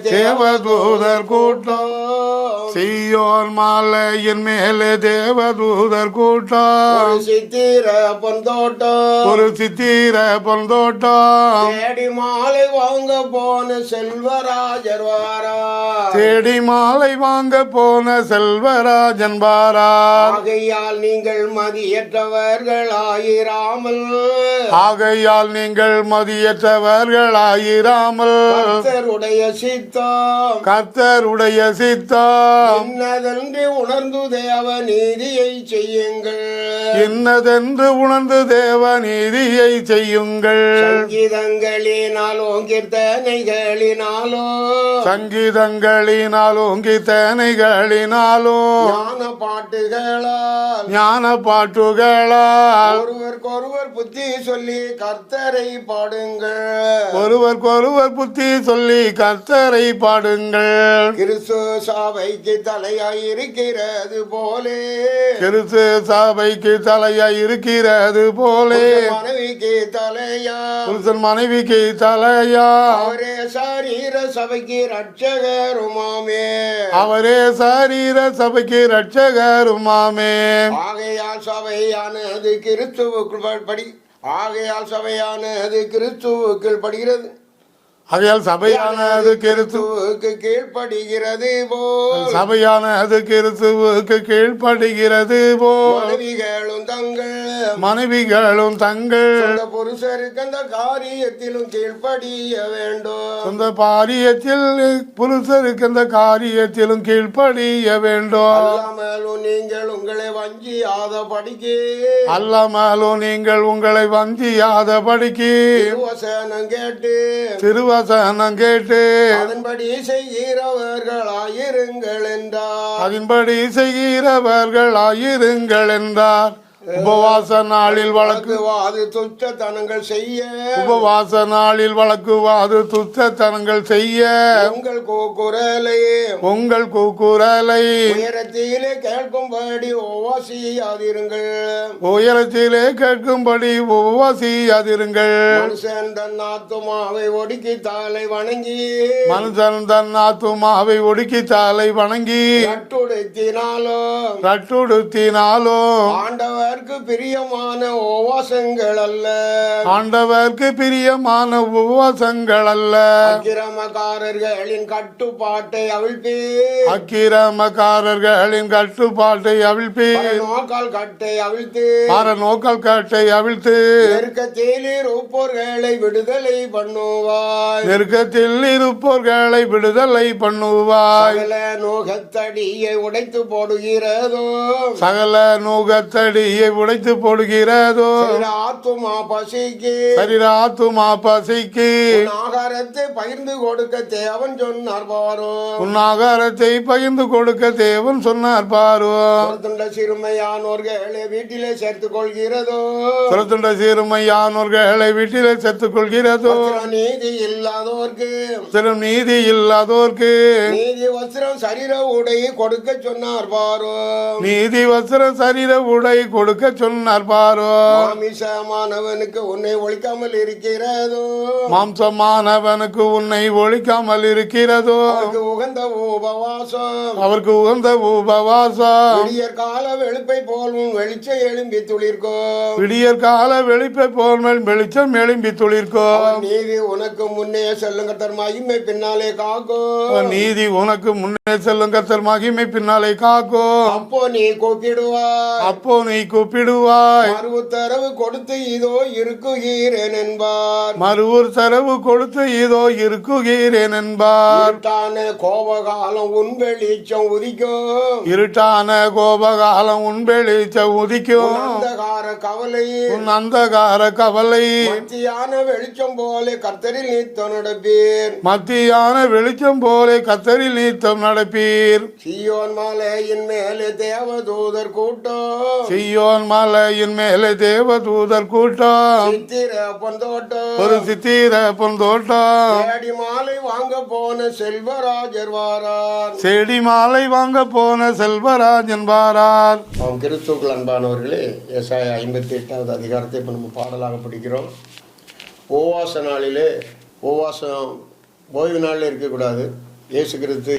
தேவதூதர் கூட்டம், சீயோன் மாலையின் மேலே தேவதூதர் கூட்டம், சித்திர பொந்தோட்டம், ஒரு சித்திர பொந்தோட்டம், தேடி மாலை வாங்க போன செல்வராஜர் வாரா, தேடி மாலை வாங்க போன செல்வராஜன் வாரார். ஆகையால் நீங்கள் மதியற்றவர்களாயிராமல், ஆகையால் நீங்கள் மதியற்றவர்களாயிராமல், கர்த்தருடைய சித்தம், கர்த்தருடைய சித்தம் இன்னதென்று உணர்ந்து தேவ நீதியை செய்யுங்கள், இன்னதென்று உணர்ந்து தேவ நீதியை செய்யுங்கள். சங்கீதங்களினாலும் கீர்த்தனைகளினாலும், சங்கீதங்களினாலும் கீர்த்தனைகளினாலும், ஞான பாட்டுகளால், ஞான பாட்டுகளால், ஒருவருக்கொருவர் புத்தி சொல்லி கர்த்தரை பாடுங்கள், ஒருவருக்கொருவர் புத்தி சொல்லி கர்த்தரை பாடுங்கள். கிறிஸ்து சபைக்கு தலையாயிருக்கிறது போலே, கிறிஸ்து சபைக்கு தலையாய் இருக்கிறது போலே, மனைவிக்கு தலையா, புருஷன் மனைவிக்கு தலையா, அவரே சரீர சபைக்கு ரட்சகருமாமே, அவரே சரீர சபைக்கு ரட்சகருமாமே. ஆகையால் சபையானது கிறிஸ்துவுக்குள் படி, ஆகையால் சபையானது கிறிஸ்துவுக்குள் படுகிறது, ஆகையால் சபையானது கிறிஸ்துவுக்கு கீழ்ப்படுகிறது போல், சபையானது கிறிஸ்துவுக்கு கீழ்ப்படுகிறது போல், மனைவிகளும் தங்கள் மனைவிகளும் தங்கள் சொந்த புருஷருக்கு அந்த காரியத்திலும் கீழ்ப்படிய வேண்டும், சொந்த பாரியத்தில் புருஷருக்கு அந்த காரியத்திலும் கீழ்ப்படிய வேண்டும். அல்லாமலும் நீங்கள் உங்களை வஞ்சியாத படிக்கு, அல்லாமலும் நீங்கள் உங்களை வஞ்சியாதபடிக்கு வசனம் கேட்டு திருவசனம் கேட்டு அதன்படி செய்கிறவர்களாயிருங்கள் என்றார், அதன்படி செய்கிறவர்களாயிருங்கள் என்றார். உபவாச நாளில் வழக்குவாது துச்சத்தனங்கள் செய்ய, உபவாச நாளில் வழக்குவாது துச்சத்தனங்கள் செய்ய, உங்கள் கூக்குரலை, உங்கள் கூக்குரலை உயரத்திலே கேட்கும்படி உபவாசியாதிருங்கள், உயரத்திலே கேட்கும்படி உபவாசியாதிருங்கள். மனுஷன் தன் ஆத்துமாவை ஒடுக்கி தாளை வணங்கி, மனுஷன் தன் ஆத்துமாவை ஒடுக்கி தாளை வணங்கி, ரட்டுடுத்தினாலும் ரட்டுடுத்தினாலும் ஆண்டவருக்கு பிரியமான உபவாசங்கள் அல்ல, ஆண்டவருக்கு பிரியமான உபவாசங்கள் அல்ல. அக்கிரமக்காரர்களின் கட்டுப்பாட்டை அவிழ்ப்பி, அக்கிரமக்காரர்களின் கட்டுப்பாட்டை அவிழ்ப்பி, நோக்கால் கட்டை அவிழ்த்து, நோக்கல் கட்டை அவிழ்த்து, நெருக்கத்தில் இருப்போர்களை விடுதலை பண்ணுவாய், நெருக்கத்தில் இருப்போர்களை விடுதலை பண்ணுவாய். சகல நோகத்தடியை உடைத்து போடுகிறதோ, சகல நோகத்தடியை உடைத்து போடுகிறதோ, ஆத்துமா பசிக்கு, சரீர ஆத்துமா பசிக்கு, ஆகாரத்தை பகிர்ந்து கொடுக்க தேவன் சொன்னார் பாரோ, உன் ஆகாரத்தை பகிர்ந்து கொடுக்க தேவன் சொன்னார் பாரோ. துண்ட சிறுமையானோர்களை வீட்டிலே சேர்த்துக் கொள்கிறதோ, துண்ட சிறுமையானோர்களை வீட்டிலே சேர்த்துக் கொள்கிறதோ, நீதி இல்லாதோர்க்கு, நீதி இல்லாதோர்க்கு நீதி வஸ்திரம் சரீர உடை கொடுக்க சொன்னார் பாரோ, நீதி வஸ்திரம் சரீர உடை கொடுக்க சொன்னார் பாரோ. மாமிசமானவனுக்கு உன்னை ஒழிக்காமல் இருக்கிறதோ, மாம்சமானவனுக்கு உன்னை ஒழிக்காமல் இருக்கிறதோ, உகந்த உபவாசம், அவருக்கு உகந்த உபவாசம். விடியற் கால வெளுப்பை போல் வெளிச்சம் எழும்பி துளிர்க்கோ, விடியற் கால வெளிப்பை போல் வெளிச்சம் எழும்பி துளிர்க்கோ. நீதி உனக்கு முன்னே செல்லும் கர்த்தர் மகிமை பின்னாலே காக்கோ, நீதி உனக்கு முன்னே செல்லும் கர்த்தர் மகிமை பின்னாலே காக்கோ. அப்போ நீ கூப்பிடுவாய், அப்போ நீ கூப்பிடுவாய், மறு உத்தரவு கொடுத்து இதோ இருக்குகிறேன் என்பார், மறு உத்தரவு கொடுத்து இதோ இருக்குகிறேன் என்பார். இருட்டான கோபகாலம் உன் வெளிச்சம் உதிக்கும், இருட்டான கோபகாலம் உன் வெளிச்சம் உதிக்கும். அந்தகார கவலை, உன் அந்தகார கவலை மத்தியான வெளிச்சம் போல கர்த்தரில் நீத்தம் நடப்பீர், மத்தியான வெளிச்சம் போல கர்த்தரில் நீத்தம் நடப்பீர். சீயோன் மலையின் மேலே தேவதூதர் கூட்டம், சீயோன் மலையின் மேலே தேவதூதர் கூட்டம், சித்திர பொந்தோட்டம், ஒரு சித்திர பொந்தோட்டம், தேடி மாலை வாங்க போன செல்வராஜர் வாரார், செடி மாலை வாங்க போன செல்வராஜன் வாரார். கிறிஸ்துக்கள் அன்பானவர்களே, ஏசாயா 58வது அதிகாரத்தை இப்போ நம்ம பாடலாக படிக்கிறோம். உபவாச நாளிலே, உபவாசம் ஓய்வு நாளில் இருக்கக்கூடாது, இயேசு கிறிஸ்து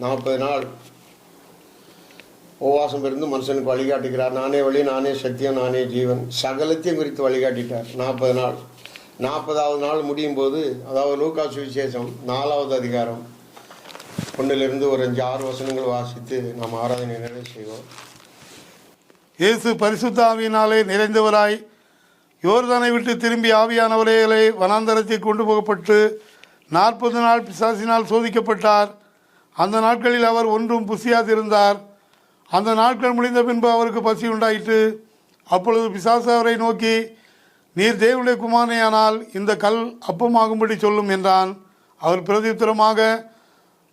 40 நாள் உபவாசம் இருந்து மனுஷனுக்கு வழிகாட்டுகிறார். நானே வழி, நானே சத்தியம், நானே ஜீவன், சகலத்தையும் குறித்து வழிகாட்டிட்டார் 40 நாள். 40வது நாள் முடியும் போது, அதாவது லூக்கா சுவிசேஷம் 4வது அதிகாரம் 1லிருந்து ஒரு 5-6 வசனங்கள் வாசித்து நாம் ஆராதனை நிறைவு செய்வோம். இயேசு பரிசுத்த ஆவியினாலே நிறைந்தவராய் யோர்தானை விட்டு திரும்பி ஆவியானவரைகளை வனாந்தரத்தில் கொண்டு போகப்பட்டு 40 நாள் பிசாசினால் சோதிக்கப்பட்டார். அந்த நாட்களில் அவர் ஒன்றும் புசியாதிருந்தார். அந்த நாட்கள் முடிந்த பின்பு அவருக்கு பசி உண்டாயிற்று. அப்பொழுது பிசாசு அவரை நோக்கி, நீர் தேவனுடைய குமாரனையானால் இந்த கல் அப்பமாகும்படி சொல்லும் என்றான். அவர் பிரதியுத்தரமாக,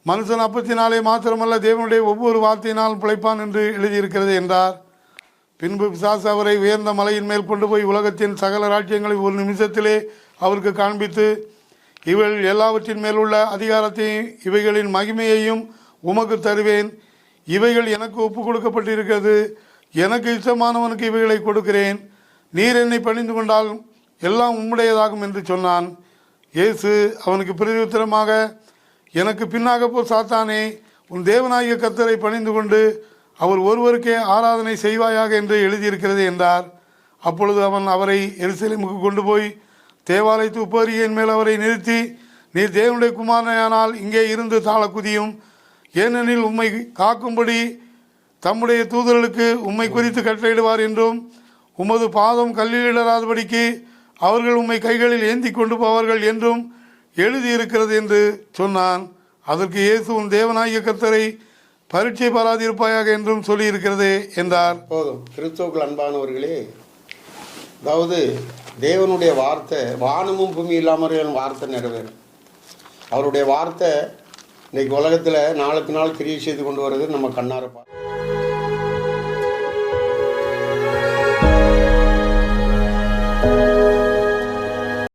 மனுஷன் அப்பத்தினாலே மாத்திரமல்ல தேவனுடைய ஒவ்வொரு வார்த்தையினால் பிழைப்பான் என்று எழுதியிருக்கிறது என்றார். பின்பு பிசாசு அவரை உயர்ந்த மலையின் மேல் கொண்டு போய் உலகத்தின் சகல ராஜ்யங்களை ஒரு நிமிஷத்திலே அவருக்கு காண்பித்து, இவள் எல்லாவற்றின் மேலுள்ள அதிகாரத்தையும் இவைகளின் மகிமையையும் உமக்கு தருவேன். இவைகள் எனக்கு ஒப்பு கொடுக்கப்பட்டிருக்கிறது. எனக்கு இஷ்டமானவனுக்கு இவைகளை கொடுக்கிறேன். நீர் என்னை பணிந்து கொண்டால் எல்லாம் உம்முடையதாகும் என்று சொன்னான். இயேசு அவனுக்கு பிரதியுத்தரமாக, எனக்கு பின்னாக போ சாத்தானே, உன் தேவனாகிய கர்த்தரை பணிந்து கொண்டு அவர் ஒருவருக்கே ஆராதனை செய்வாயாக என்று எழுதியிருக்கிறது என்றார். அப்பொழுது அவன் அவரை எருசலேமுக்கு கொண்டு போய் தேவாலயத்து உப்பரியின் மேல் அவரை நிறுத்தி, நீர் தேவனுடைய குமாரனானால் இங்கே இருந்து தாழ குதியும். ஏனெனில் உம்மை காக்கும்படி தம்முடைய தூதர்களுக்கு உம்மை குறித்து கட்டளையிடுவார் என்றும், உமது பாதம் கல்லிலிடராதபடிக்கு அவர்கள் உம்மை கைகளில் ஏந்தி கொண்டு போவார்கள் என்றும் எழுதியிருக்கிறது என்று சொன்னான். அதற்கு இயேசு, உன் தேவனாகிய கர்த்தரை பரீட்சை பாராதிருப்பாயாக என்றும் சொல்லியிருக்கிறது என்றார். போதும். கிறிஸ்துவுக்குள் அன்பானவர்களே, அதாவது தேவனுடைய வார்த்தை, வானமும் பூமி இல்லாமல் வார்த்தை நிறைவேறும். அவருடைய வார்த்தை இன்னைக்கு உலகத்தில் நாளுக்கு நாள் கிரியை செய்து கொண்டு வருது நம்ம கண்ணார